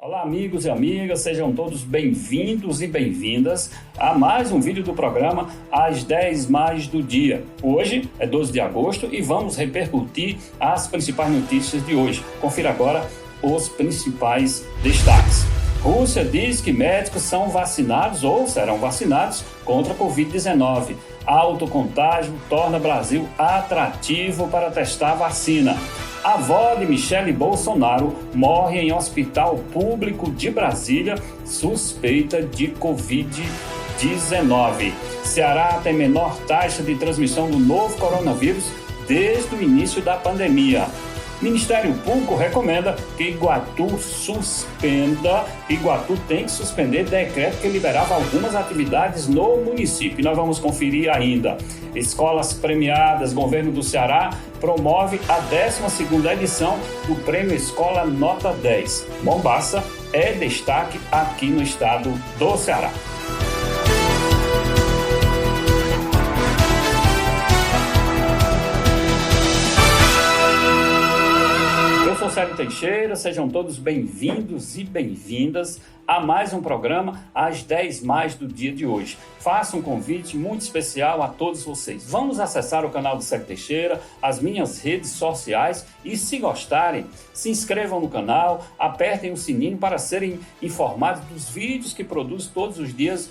Olá amigos e amigas, sejam todos bem-vindos e bem-vindas a mais um vídeo do programa Às 10 Mais do Dia. Hoje é 12 de agosto e vamos repercutir as principais notícias de hoje. Confira agora os principais destaques. Rússia diz que médicos são vacinados ou serão vacinados contra a Covid-19. Alto contágio torna Brasil atrativo para testar vacina. A avó de Michele Bolsonaro morre em hospital público de Brasília, suspeita de Covid-19. Ceará tem menor taxa de transmissão do novo coronavírus desde o início da pandemia. Ministério Público recomenda que Iguatu tem que suspender decreto que liberava algumas atividades no município. Nós vamos conferir ainda. Escolas premiadas, governo do Ceará promove a 12ª edição do Prêmio Escola Nota 10. Mombaça é destaque aqui no estado do Ceará. Eu sou Célio Teixeira, sejam todos bem-vindos e bem-vindas a mais um programa às 10 mais do dia de hoje. Faço um convite muito especial a todos vocês. Vamos acessar o canal do Célio Teixeira, as minhas redes sociais e, se gostarem, se inscrevam no canal, apertem o sininho para serem informados dos vídeos que produzo todos os dias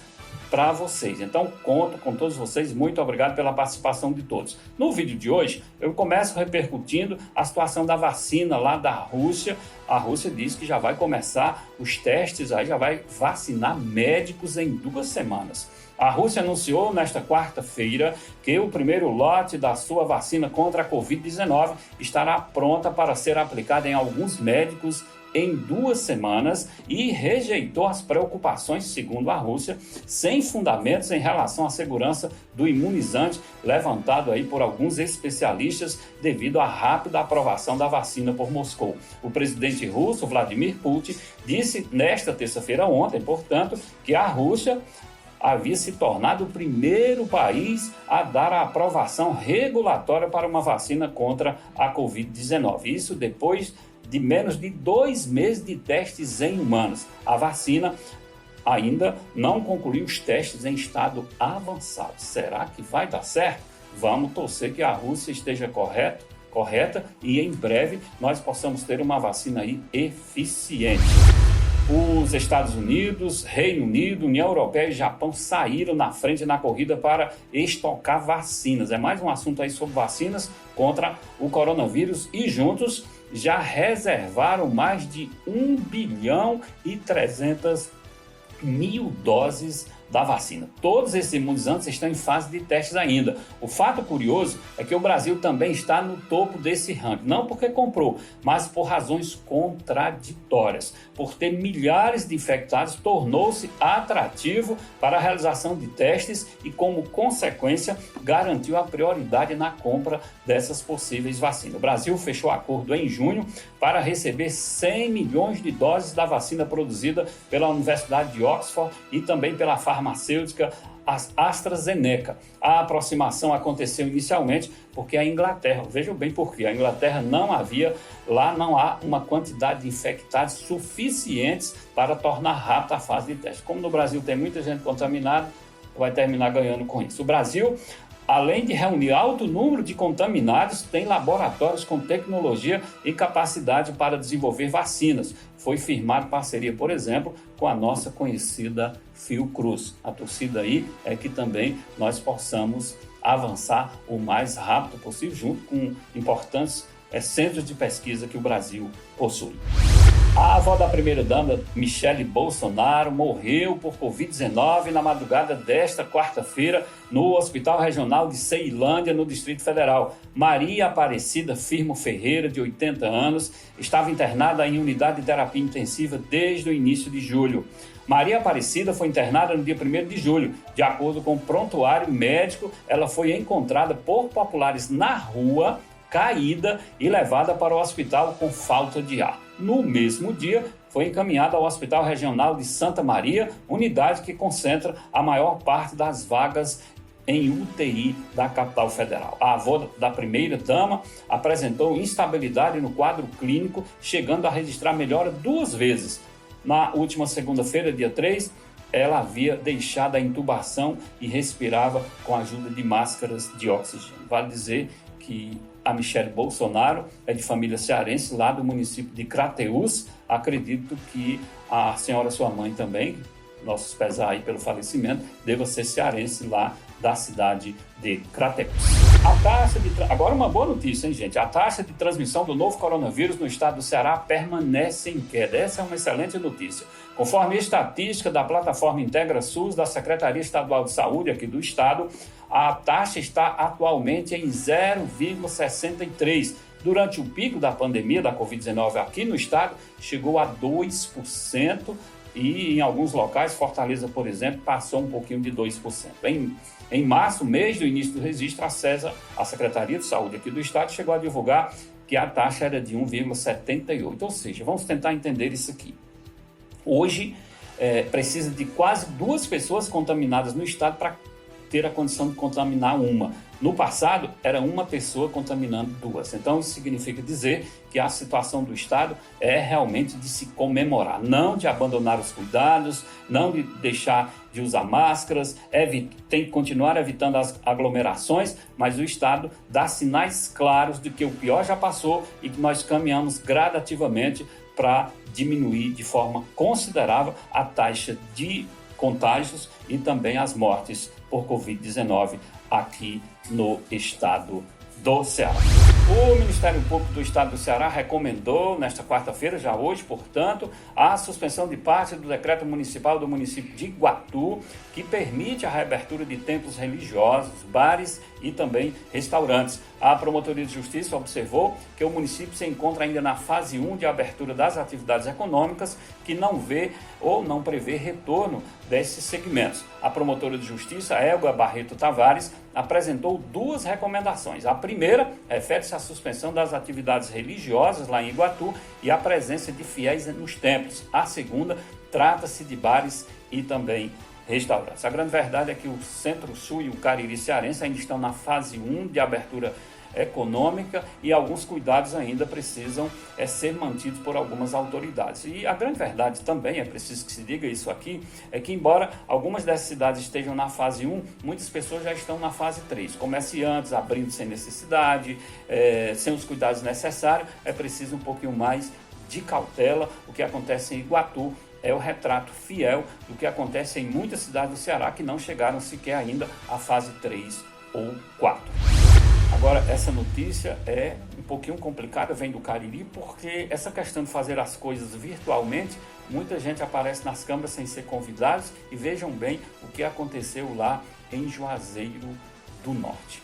para vocês. Então, conto com todos vocês. Muito obrigado pela participação de todos. No vídeo de hoje, eu começo repercutindo a situação da vacina lá da Rússia. A Rússia diz que já vai começar os testes, aí já vai vacinar médicos em 2 semanas. A Rússia anunciou nesta quarta-feira que o primeiro lote da sua vacina contra a Covid-19 estará pronta para ser aplicada em alguns médicos em 2 semanas e rejeitou as preocupações, segundo a Rússia, sem fundamentos em relação à segurança do imunizante levantado aí por alguns especialistas devido à rápida aprovação da vacina por Moscou. O presidente russo, Vladimir Putin, disse nesta terça-feira ontem, portanto, que a Rússia havia se tornado o primeiro país a dar a aprovação regulatória para uma vacina contra a Covid-19. Isso depois de menos de 2 meses de testes em humanos. A vacina ainda não concluiu os testes em estado avançado. Será que vai dar certo? Vamos torcer que a Rússia esteja correta e em breve nós possamos ter uma vacina aí eficiente. Os Estados Unidos, Reino Unido, União Europeia e Japão saíram na frente na corrida para estocar vacinas. É mais um assunto aí sobre vacinas contra o coronavírus e juntos já reservaram mais de 1 bilhão e 300 mil doses da vacina. Todos esses imunizantes estão em fase de testes ainda. O fato curioso é que o Brasil também está no topo desse ranking, não porque comprou, mas por razões contraditórias. Por ter milhares de infectados, tornou-se atrativo para a realização de testes e, como consequência, garantiu a prioridade na compra dessas possíveis vacinas. O Brasil fechou acordo em junho para receber 100 milhões de doses da vacina produzida pela Universidade de Oxford e também pela farmacêutica AstraZeneca. A aproximação aconteceu inicialmente porque a Inglaterra, vejam bem por quê, a Inglaterra não há uma quantidade de infectados suficientes para tornar rápida a fase de teste. Como no Brasil tem muita gente contaminada, vai terminar ganhando com isso. O Brasil, além de reunir alto número de contaminados, tem laboratórios com tecnologia e capacidade para desenvolver vacinas. Foi firmada parceria, por exemplo, com a nossa conhecida Fiocruz. A torcida aí é que também nós possamos avançar o mais rápido possível, junto com importantes centros de pesquisa que o Brasil possui. A avó da primeira-dama, Michele Bolsonaro, morreu por Covid-19 na madrugada desta quarta-feira no Hospital Regional de Ceilândia, no Distrito Federal. Maria Aparecida Firmo Ferreira, de 80 anos, estava internada em unidade de terapia intensiva desde o início de julho. Maria Aparecida foi internada no dia 1º de julho. De acordo com o prontuário médico, ela foi encontrada por populares na rua, caída e levada para o hospital com falta de ar. No mesmo dia, foi encaminhada ao Hospital Regional de Santa Maria, unidade que concentra a maior parte das vagas em UTI da capital federal. A avó da primeira-dama apresentou instabilidade no quadro clínico, chegando a registrar melhora 2 vezes. Na última segunda-feira, dia 3, ela havia deixado a intubação e respirava com a ajuda de máscaras de oxigênio. Vale dizer que a Michele Bolsonaro é de família cearense, lá do município de Crateús. Acredito que a senhora, sua mãe também, nossos pesar aí pelo falecimento, deva ser cearense lá da cidade de Crateús. Agora uma boa notícia, hein, gente? A taxa de transmissão do novo coronavírus no estado do Ceará permanece em queda. Essa é uma excelente notícia. Conforme a estatística da plataforma Integra SUS da Secretaria Estadual de Saúde aqui do estado, a taxa está atualmente em 0,63. Durante o pico da pandemia da Covid-19 aqui no estado, chegou a 2%. E em alguns locais, Fortaleza, por exemplo, passou um pouquinho de 2%. Em março, mês do início do registro, a Secretaria de Saúde aqui do estado chegou a divulgar que a taxa era de 1,78. Ou seja, vamos tentar entender isso aqui. Hoje, precisa de quase 2 pessoas contaminadas no estado para ter a condição de contaminar uma. No passado, era uma pessoa contaminando 2. Então, isso significa dizer que a situação do estado é realmente de se comemorar, não de abandonar os cuidados, não de deixar de usar máscaras, tem que continuar evitando as aglomerações, mas o estado dá sinais claros de que o pior já passou e que nós caminhamos gradativamente para diminuir de forma considerável a taxa de contágios e também as mortes por Covid-19 aqui no estado do Ceará. O Ministério Público do Estado do Ceará recomendou, nesta quarta-feira, já hoje, portanto, a suspensão de parte do decreto municipal do município de Iguatu, que permite a reabertura de templos religiosos, bares e também restaurantes. A Promotoria de Justiça observou que o município se encontra ainda na fase 1 de abertura das atividades econômicas, que não vê ou não prevê retorno desses segmentos. A Promotora de Justiça, Elga Barreto Tavares, apresentou 2 recomendações. A primeira refere-se à suspensão das atividades religiosas lá em Iguatu e a presença de fiéis nos templos. A segunda trata-se de bares e também restaurantes. A grande verdade é que o Centro-Sul e o Cariri cearense ainda estão na fase 1 de abertura econômica e alguns cuidados ainda precisam ser mantidos por algumas autoridades. E a grande verdade também, é preciso que se diga isso aqui, é que embora algumas dessas cidades estejam na fase 1, muitas pessoas já estão na fase 3. Comerciantes abrindo sem necessidade, sem os cuidados necessários, é preciso um pouquinho mais de cautela. O que acontece em Iguatu é o retrato fiel do que acontece em muitas cidades do Ceará que não chegaram sequer ainda à fase 3 ou 4. Agora, essa notícia é um pouquinho complicada, vem do Cariri, porque essa questão de fazer as coisas virtualmente, muita gente aparece nas câmaras sem ser convidados, e vejam bem o que aconteceu lá em Juazeiro do Norte.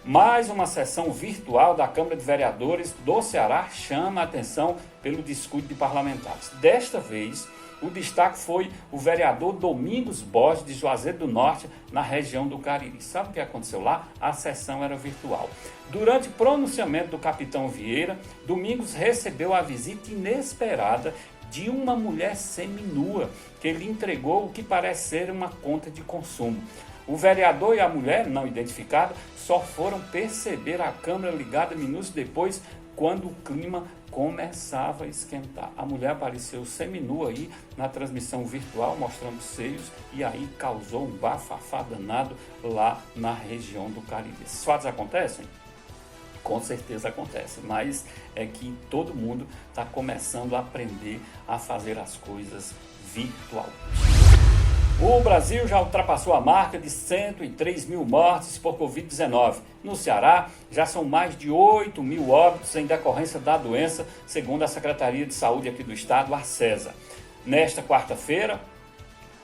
Mais uma sessão virtual da Câmara de Vereadores do Ceará chama a atenção pelo descuido de parlamentares. Desta vez, o destaque foi o vereador Domingos Borges, de Juazeiro do Norte, na região do Cariri. Sabe o que aconteceu lá? A sessão era virtual. Durante o pronunciamento do capitão Vieira, Domingos recebeu a visita inesperada de uma mulher seminua, que lhe entregou o que parece ser uma conta de consumo. O vereador e a mulher, não identificada, só foram perceber a câmera ligada minutos depois, quando o clima começava a esquentar. A mulher apareceu seminua aí na transmissão virtual, mostrando seios, e aí causou um bafafá danado lá na região do Cariri. Esses fatos acontecem? Com certeza acontecem, mas é que todo mundo está começando a aprender a fazer as coisas virtualmente. O Brasil já ultrapassou a marca de 103 mil mortes por Covid-19. No Ceará, já são mais de 8 mil óbitos em decorrência da doença, segundo a Secretaria de Saúde aqui do estado, a SESA. Nesta quarta-feira,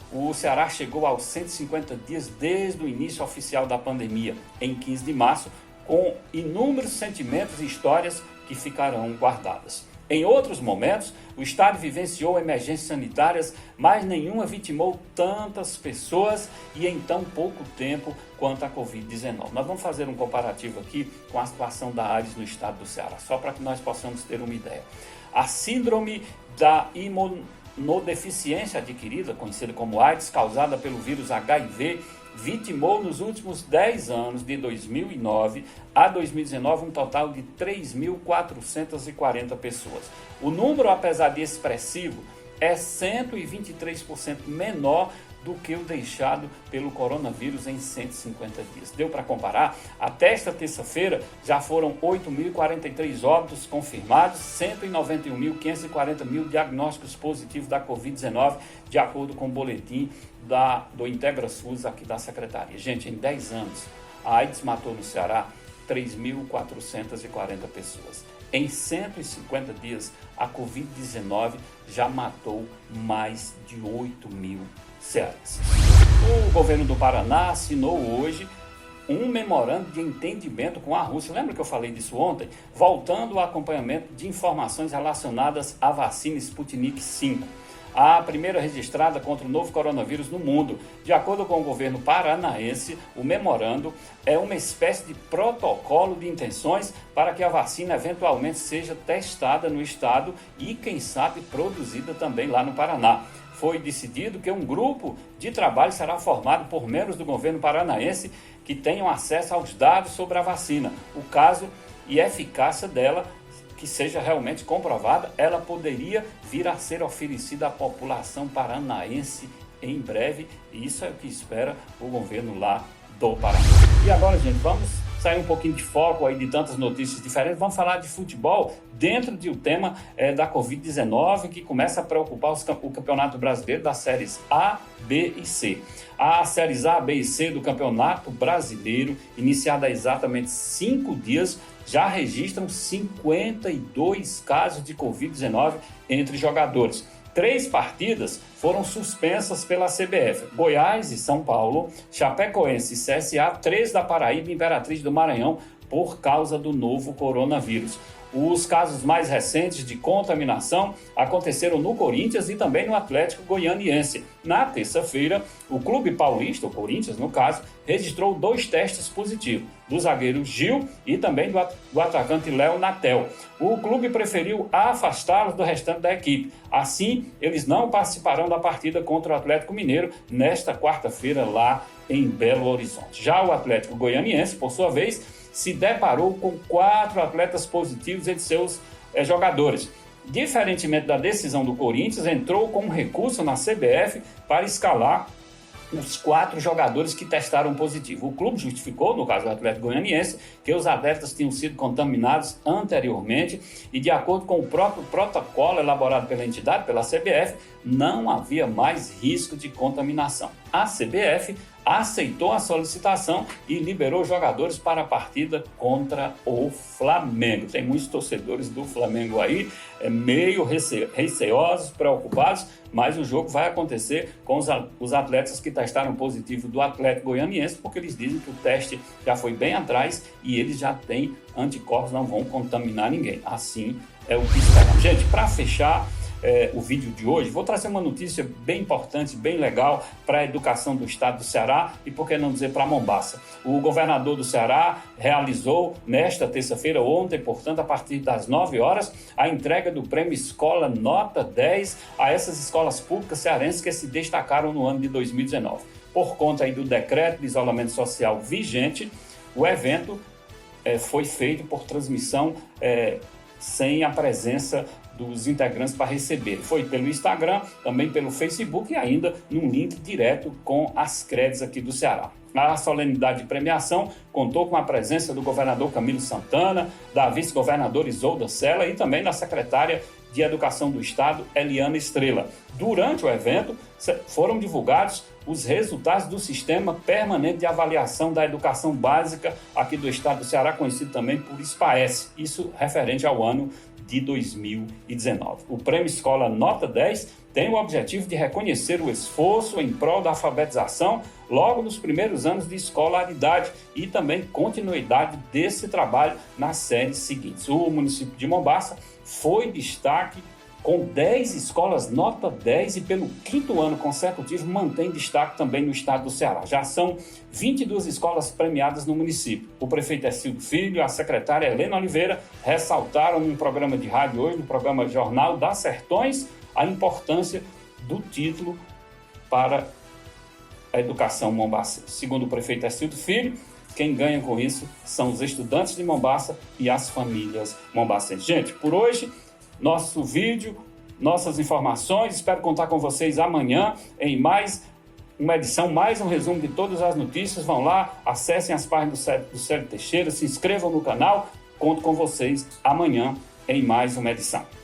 o Ceará chegou aos 150 dias desde o início oficial da pandemia, em 15 de março, com inúmeros sentimentos e histórias que ficarão guardadas. Em outros momentos, o estado vivenciou emergências sanitárias, mas nenhuma vitimou tantas pessoas e em tão pouco tempo quanto a Covid-19. Nós vamos fazer um comparativo aqui com a situação da AIDS no estado do Ceará, só para que nós possamos ter uma ideia. A síndrome da imunodeficiência adquirida, conhecida como AIDS, causada pelo vírus HIV, vitimou nos últimos 10 anos, de 2009 a 2019, um total de 3.440 pessoas. O número, apesar de expressivo, é 123% menor do que o deixado pelo coronavírus em 150 dias. Deu para comparar? Até esta terça-feira já foram 8.043 óbitos confirmados, 191.540 diagnósticos positivos da Covid-19, de acordo com o boletim do IntegraSUS aqui da Secretaria. Gente, em 10 anos, a AIDS matou no Ceará 3.440 pessoas. Em 150 dias, a Covid-19 já matou mais de 8.000 cearenses. O governo do Paraná assinou hoje um memorando de entendimento com a Rússia. Lembra que eu falei disso ontem? Voltando ao acompanhamento de informações relacionadas à vacina Sputnik V, a primeira registrada contra o novo coronavírus no mundo. De acordo com o governo paranaense, o memorando é uma espécie de protocolo de intenções para que a vacina eventualmente seja testada no estado e, quem sabe, produzida também lá no Paraná. Foi decidido que um grupo de trabalho será formado por membros do governo paranaense que tenham acesso aos dados sobre a vacina. O caso e eficácia dela, que seja realmente comprovada, ela poderia vir a ser oferecida à população paranaense em breve. E isso é o que espera o governo lá do Paraná. E agora, gente, vamos sair um pouquinho de foco aí de tantas notícias diferentes. Vamos falar de futebol dentro do tema da Covid-19, que começa a preocupar o Campeonato Brasileiro das séries A, B e C. As séries A, B e C do Campeonato Brasileiro, iniciada há exatamente 5 dias, já registram 52 casos de Covid-19 entre jogadores. 3 partidas foram suspensas pela CBF: Goiás e São Paulo, Chapecoense e CSA, 3 da Paraíba e Imperatriz do Maranhão, por causa do novo coronavírus. Os casos mais recentes de contaminação aconteceram no Corinthians e também no Atlético Goianiense. Na terça-feira, o clube paulista, o Corinthians no caso, registrou 2 testes positivos, do zagueiro Gil e também do atacante Léo Natel. O clube preferiu afastá-los do restante da equipe. Assim, eles não participarão da partida contra o Atlético Mineiro nesta quarta-feira lá em Belo Horizonte. Já o Atlético Goianiense, por sua vez, se deparou com 4 atletas positivos entre seus jogadores. Diferentemente da decisão do Corinthians, entrou com um recurso na CBF para escalar os 4 jogadores que testaram positivo. O clube justificou, no caso do Atlético Goianiense, que os atletas tinham sido contaminados anteriormente e, de acordo com o próprio protocolo elaborado pela entidade, pela CBF, não havia mais risco de contaminação. A CBF aceitou a solicitação e liberou jogadores para a partida contra o Flamengo. Tem muitos torcedores do Flamengo aí, meio receosos, preocupados, mas o jogo vai acontecer com os atletas que testaram positivo do Atlético Goianiense, porque eles dizem que o teste já foi bem atrás e eles já têm anticorpos, não vão contaminar ninguém. Assim é o que esperamos. Gente, para fechar o vídeo de hoje, vou trazer uma notícia bem importante, bem legal para a educação do estado do Ceará e, por que não dizer, para Mombaça. O governador do Ceará realizou nesta terça-feira, ontem, portanto, a partir das 9 horas, a entrega do Prêmio Escola Nota 10 a essas escolas públicas cearenses que se destacaram no ano de 2019. Por conta aí do decreto de isolamento social vigente, o evento foi feito por transmissão sem a presença dos integrantes para receber. Foi pelo Instagram, também pelo Facebook e ainda num link direto com as credes aqui do Ceará. A solenidade de premiação contou com a presença do governador Camilo Santana, da vice-governadora Isolda Sela e também da secretária de Educação do Estado, Eliana Estrela. Durante o evento, foram divulgados os resultados do Sistema Permanente de Avaliação da Educação Básica aqui do Estado do Ceará, conhecido também por SPAES, isso referente ao ano de 2019. O Prêmio Escola Nota 10 tem o objetivo de reconhecer o esforço em prol da alfabetização logo nos primeiros anos de escolaridade e também continuidade desse trabalho nas séries seguintes. O município de Mombaça foi destaque com 10 escolas nota 10 e pelo 5º ano consecutivo mantém destaque também no estado do Ceará. Já são 22 escolas premiadas no município. O prefeito Ercildo Filho e a secretária Helena Oliveira ressaltaram num programa de rádio hoje, no programa Jornal das Sertões, a importância do título para a educação mombacense. Segundo o prefeito Ercildo Filho, quem ganha com isso são os estudantes de Mombaça e as famílias mombacenses. Gente, por hoje, nosso vídeo nossas informações. Espero contar com vocês amanhã em mais uma edição, mais um resumo de todas as notícias. Vão lá, acessem as páginas do Célio Teixeira, se inscrevam no canal. Conto com vocês amanhã em mais uma edição.